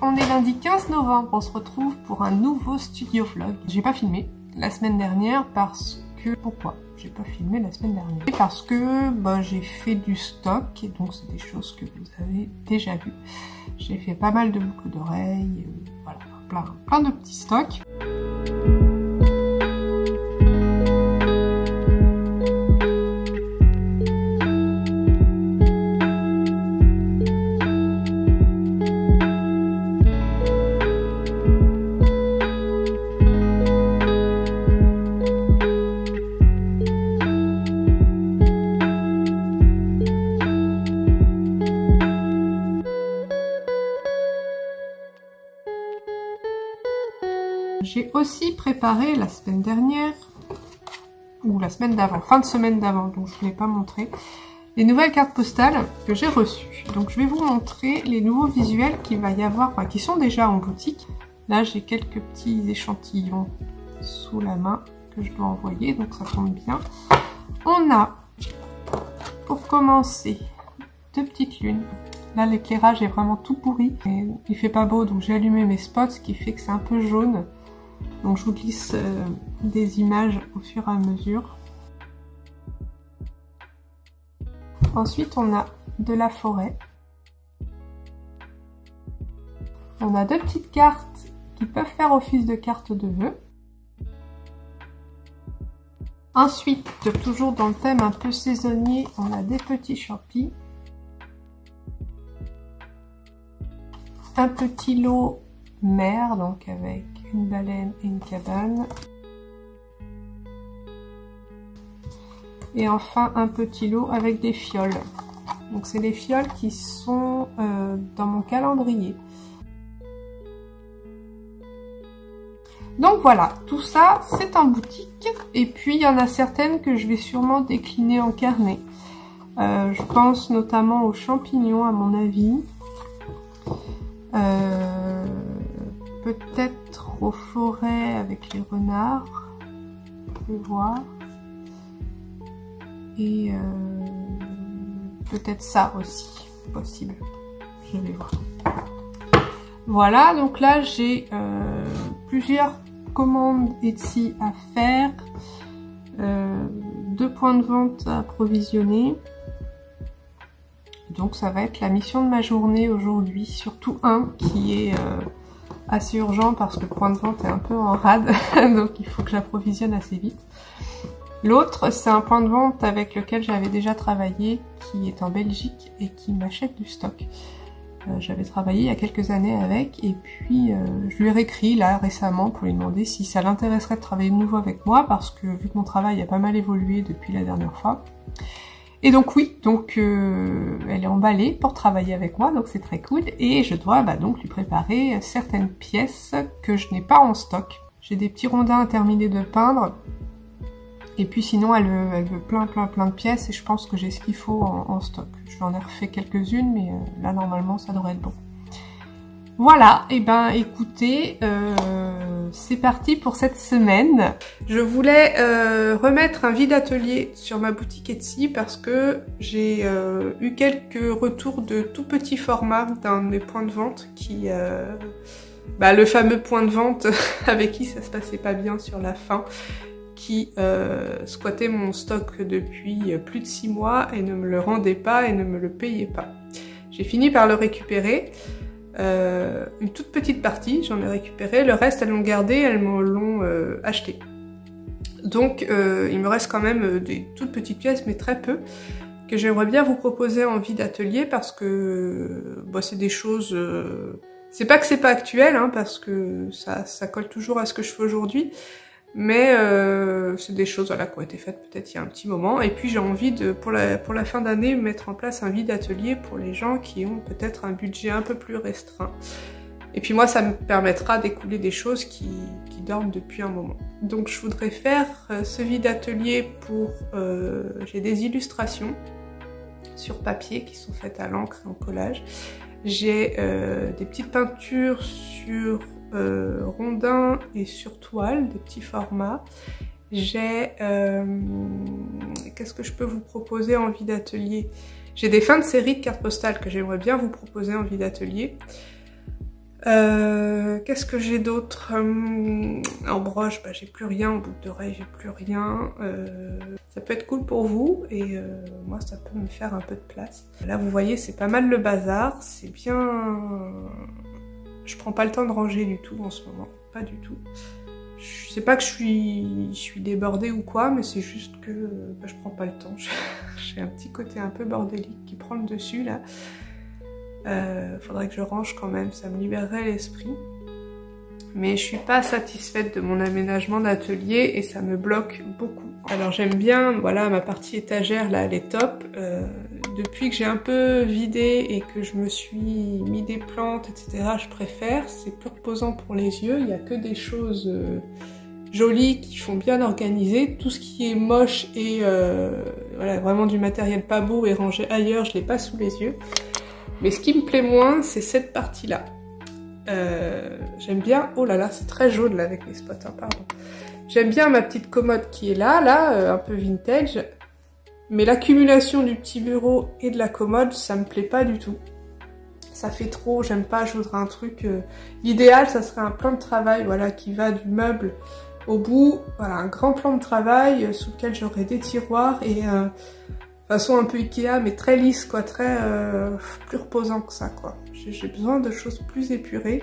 on est lundi 15 novembre, on se retrouve pour un nouveau studio vlog. J'ai pas filmé la semaine dernière parce que... Pourquoi j'ai pas filmé la semaine dernière? Parce que j'ai fait du stock et donc c'est des choses que vous avez déjà vues. J'ai fait pas mal de boucles d'oreilles, voilà, plein de petits stocks. J'ai aussi préparé la semaine dernière, ou la semaine d'avant, fin de semaine d'avant, donc je ne l'ai pas montré, les nouvelles cartes postales que j'ai reçues. Donc je vais vous montrer les nouveaux visuels qu'il va y avoir, qui sont déjà en boutique. Là j'ai quelques petits échantillons sous la main que je dois envoyer, donc ça tombe bien. On a, pour commencer, 2 petites lunes. Là l'éclairage est vraiment tout pourri, et il fait pas beau, donc j'ai allumé mes spots, ce qui fait que c'est un peu jaune. Donc je vous glisse des images au fur et à mesure. Ensuite on a de la forêt. On a 2 petites cartes qui peuvent faire office de cartes de vœux. Ensuite, toujours dans le thème un peu saisonnier, on a des petits champis. Un petit lot mer, donc avec une baleine et une cabane. Et enfin un petit lot avec des fioles. Donc c'est des fioles qui sont dans mon calendrier. Donc voilà, tout ça c'est en boutique. Et puis il y en a certaines que je vais sûrement décliner en carnet. Je pense notamment aux champignons à mon avis. Peut-être aux forêts avec les renards, je vais voir, et peut-être ça aussi, possible, je vais voir. Voilà, donc là j'ai plusieurs commandes Etsy à faire, 2 points de vente à approvisionner. Donc ça va être la mission de ma journée aujourd'hui, surtout un qui est assez urgent parce que le point de vente est un peu en rade, donc il faut que j'approvisionne assez vite. L'autre, c'est un point de vente avec lequel j'avais déjà travaillé, qui est en Belgique et qui m'achète du stock. J'avais travaillé il y a quelques années avec, et puis je lui ai réécrit là récemment pour lui demander si ça l'intéresserait de travailler de nouveau avec moi, parce que vu que mon travail a pas mal évolué depuis la dernière fois. Et donc oui, donc elle est emballée pour travailler avec moi, donc c'est très cool. Et je dois donc lui préparer certaines pièces que je n'ai pas en stock. J'ai des petits rondins à terminer de peindre. Et puis sinon elle veut plein de pièces, et je pense que j'ai ce qu'il faut en stock. J'en ai refait quelques-unes, mais là normalement ça devrait être bon. Voilà, et écoutez, c'est parti pour cette semaine. Je voulais remettre un vide atelier sur ma boutique Etsy parce que j'ai eu quelques retours de tout petit format d'un de mes points de vente qui... le fameux point de vente avec qui ça se passait pas bien sur la fin, qui squattait mon stock depuis plus de 6 mois et ne me le rendait pas et ne me le payait pas. J'ai fini par le récupérer. Une toute petite partie, j'en ai récupéré, le reste elles l'ont gardé, elles me l'ont acheté. Donc il me reste quand même des toutes petites pièces, mais très peu, que j'aimerais bien vous proposer en vide atelier parce que c'est des choses... c'est pas que c'est pas actuel, parce que ça colle toujours à ce que je fais aujourd'hui, mais c'est des choses qui ont été faites peut-être il y a un petit moment. Et puis j'ai envie de, pour la fin d'année, mettre en place un vide atelier pour les gens qui ont peut-être un budget un peu plus restreint. Et puis moi ça me permettra d'écouler des choses qui dorment depuis un moment. Donc je voudrais faire ce vide atelier pour... j'ai des illustrations sur papier qui sont faites à l'encre et en collage. J'ai des petites peintures sur rondins et sur toile, des petits formats. J'ai... qu'est-ce que je peux vous proposer en vide atelier? J'ai des fins de série de cartes postales que j'aimerais bien vous proposer en vide atelier. Qu'est-ce que j'ai d'autre? En broche, bah, j'ai plus rien. En boucle d'oreille, j'ai plus rien. Ça peut être cool pour vous et moi ça peut me faire un peu de place. Là vous voyez c'est pas mal le bazar. C'est bien... Je prends pas le temps de ranger du tout en ce moment. Pas du tout. Je sais pas que je suis débordée ou quoi, mais c'est juste que bah, je prends pas le temps. J'ai un petit côté un peu bordélique qui prend le dessus là. Faudrait que je range quand même, ça me libérerait l'esprit. Mais je suis pas satisfaite de mon aménagement d'atelier et ça me bloque beaucoup. Alors j'aime bien, voilà, ma partie étagère là, elle est top. Depuis que j'ai un peu vidé et que je me suis mis des plantes, etc., je préfère. C'est plus reposant pour les yeux, il n'y a que des choses jolies qui font bien organiser. Tout ce qui est moche et voilà, vraiment du matériel pas beau et rangé ailleurs, je l'ai pas sous les yeux. Mais ce qui me plaît moins, c'est cette partie-là. J'aime bien... Oh là là, c'est très jaune là avec les spots, hein, pardon. J'aime bien ma petite commode qui est là, un peu vintage. Mais l'accumulation du petit bureau et de la commode, ça me plaît pas du tout. Ça fait trop, j'aime pas, je voudrais un truc... L'idéal, ça serait un plan de travail, voilà, qui va du meuble au bout. Voilà, un grand plan de travail sous lequel j'aurais des tiroirs et... façon un peu Ikea, mais très lisse, quoi, très plus reposant que ça, quoi. J'ai besoin de choses plus épurées.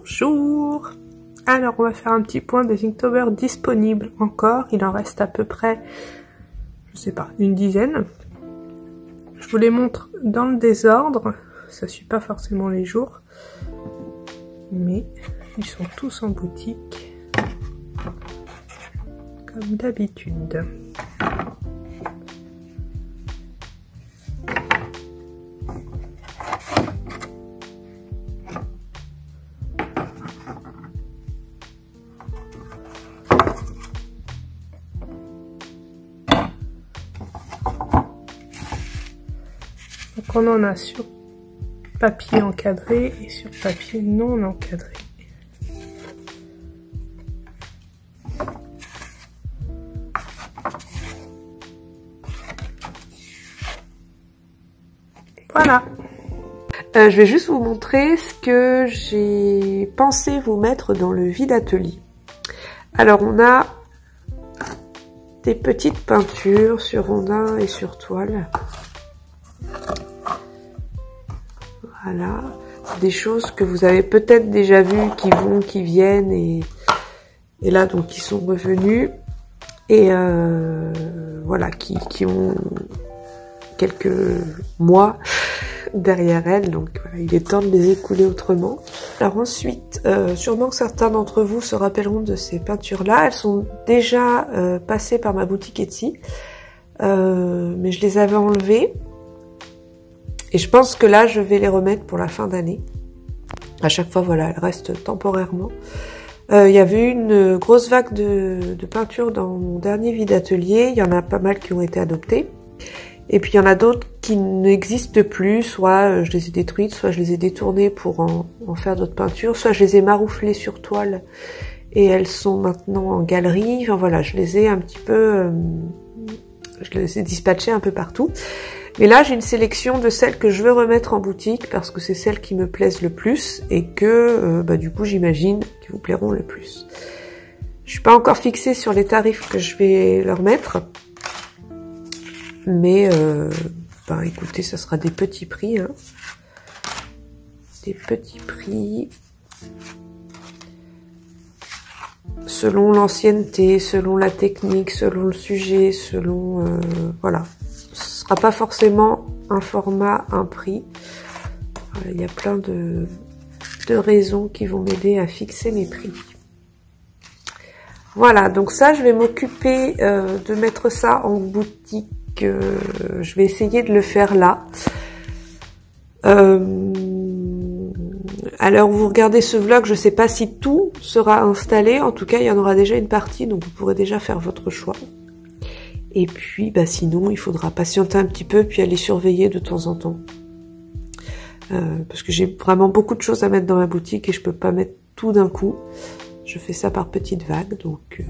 Bonjour! Alors on va faire un petit point des Inktober disponibles encore. Il en reste à peu près, je sais pas, une dizaine. Je vous les montre dans le désordre. Ça suit pas forcément les jours. Mais ils sont tous en boutique. Comme d'habitude. Donc on en a sur papier encadré et sur papier non encadré. Voilà. Je vais juste vous montrer ce que j'ai pensé vous mettre dans le vide atelier. Alors on a des petites peintures sur rondin et sur toile. Voilà, c'est des choses que vous avez peut-être déjà vues, qui vont, qui viennent, et là donc qui sont revenues, et voilà, qui ont quelques mois derrière elles, donc voilà, il est temps de les écouler autrement. Alors ensuite, sûrement que certains d'entre vous se rappelleront de ces peintures-là, elles sont déjà passées par ma boutique Etsy, mais je les avais enlevées. Et je pense que là, je vais les remettre pour la fin d'année. À chaque fois, voilà, elles restent temporairement. Il y avait eu une grosse vague de peinture dans mon dernier vide atelier. Il y en a pas mal qui ont été adoptées. Et puis, il y en a d'autres qui n'existent plus. Soit je les ai détruites, soit je les ai détournées pour en faire d'autres peintures. Soit je les ai marouflées sur toile et elles sont maintenant en galerie. Enfin voilà, je les ai un petit peu... je les ai dispatchées un peu partout. Mais là, j'ai une sélection de celles que je veux remettre en boutique parce que c'est celles qui me plaisent le plus et que, du coup, j'imagine qu'ils vous plairont le plus. Je suis pas encore fixée sur les tarifs que je vais leur mettre. Mais, écoutez, ça sera des petits prix, hein. Des petits prix. Selon l'ancienneté, selon la technique, selon le sujet, selon... voilà. Ce sera pas forcément un format, un prix. Il y a plein de raisons qui vont m'aider à fixer mes prix. Voilà, donc ça, je vais m'occuper de mettre ça en boutique. Je vais essayer de le faire là. Alors, vous regardez ce vlog, je sais pas si tout sera installé. En tout cas, il y en aura déjà une partie, donc vous pourrez déjà faire votre choix. Et puis, sinon, il faudra patienter un petit peu, puis aller surveiller de temps en temps. Parce que j'ai vraiment beaucoup de choses à mettre dans ma boutique et je peux pas mettre tout d'un coup. Je fais ça par petites vagues, donc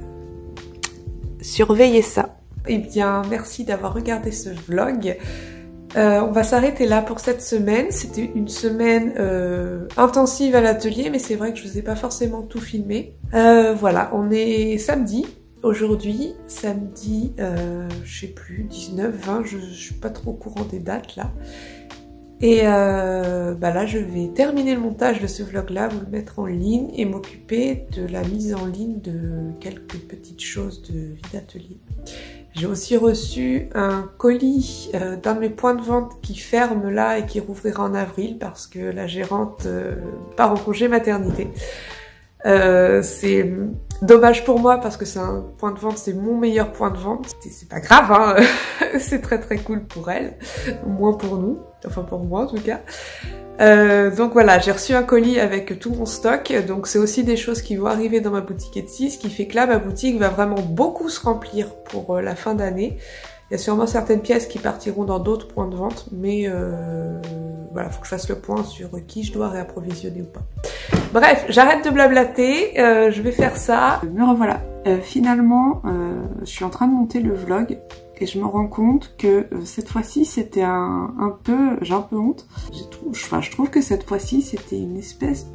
surveillez ça. Eh bien, merci d'avoir regardé ce vlog. On va s'arrêter là pour cette semaine. C'était une semaine intensive à l'atelier, mais c'est vrai que je vous ai pas forcément tout filmé. Voilà, on est samedi. Aujourd'hui, samedi, je sais plus, 19, 20, je suis pas trop au courant des dates là. Et là, je vais terminer le montage de ce vlog-là, vous le mettre en ligne et m'occuper de la mise en ligne de quelques petites choses de vide atelier. J'ai aussi reçu un colis d'un de mes points de vente qui ferme là et qui rouvrira en avril parce que la gérante part en congé maternité. C'est dommage pour moi parce que c'est un point de vente, c'est mon meilleur point de vente. C'est pas grave, hein. C'est très très cool pour elle, moins pour nous, enfin pour moi en tout cas. Donc voilà, j'ai reçu un colis avec tout mon stock, donc c'est aussi des choses qui vont arriver dans ma boutique Etsy, ce qui fait que là ma boutique va vraiment beaucoup se remplir pour la fin d'année. Il y a sûrement certaines pièces qui partiront dans d'autres points de vente, mais voilà, faut que je fasse le point sur qui je dois réapprovisionner ou pas. Bref, j'arrête de blablater, je vais faire ça. Me revoilà. Finalement, je suis en train de monter le vlog et je me rends compte que cette fois-ci c'était un peu... J'ai un peu honte. Je trouve que cette fois-ci c'était une espèce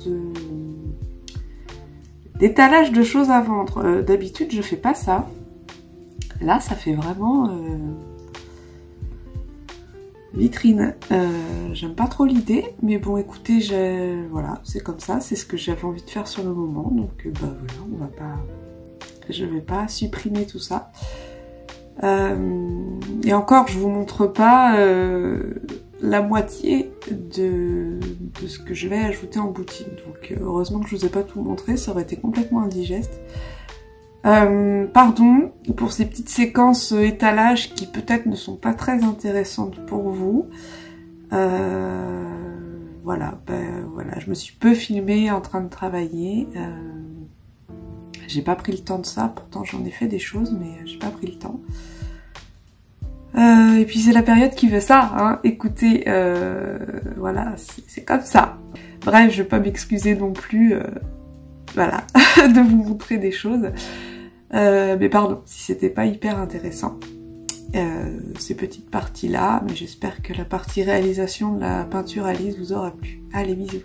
d'étalage de choses à vendre. D'habitude je fais pas ça. Là ça fait vraiment... vitrine. J'aime pas trop l'idée, mais bon écoutez, voilà, c'est comme ça, c'est ce que j'avais envie de faire sur le moment, donc bah voilà, je vais pas supprimer tout ça. Et encore, je vous montre pas la moitié de ce que je vais ajouter en boutique, donc heureusement que je vous ai pas tout montré, ça aurait été complètement indigeste. Pardon pour ces petites séquences étalage qui peut-être ne sont pas très intéressantes pour vous. Voilà, voilà, je me suis peu filmée en train de travailler. J'ai pas pris le temps de ça, pourtant j'en ai fait des choses, mais j'ai pas pris le temps. Et puis c'est la période qui veut ça, hein. Écoutez, voilà, c'est comme ça. Bref, je vais pas m'excuser non plus, voilà, de vous montrer des choses. Mais pardon, si c'était pas hyper intéressant, ces petites parties-là, mais j'espère que la partie réalisation de la peinture à lisse vous aura plu. Allez, bisous.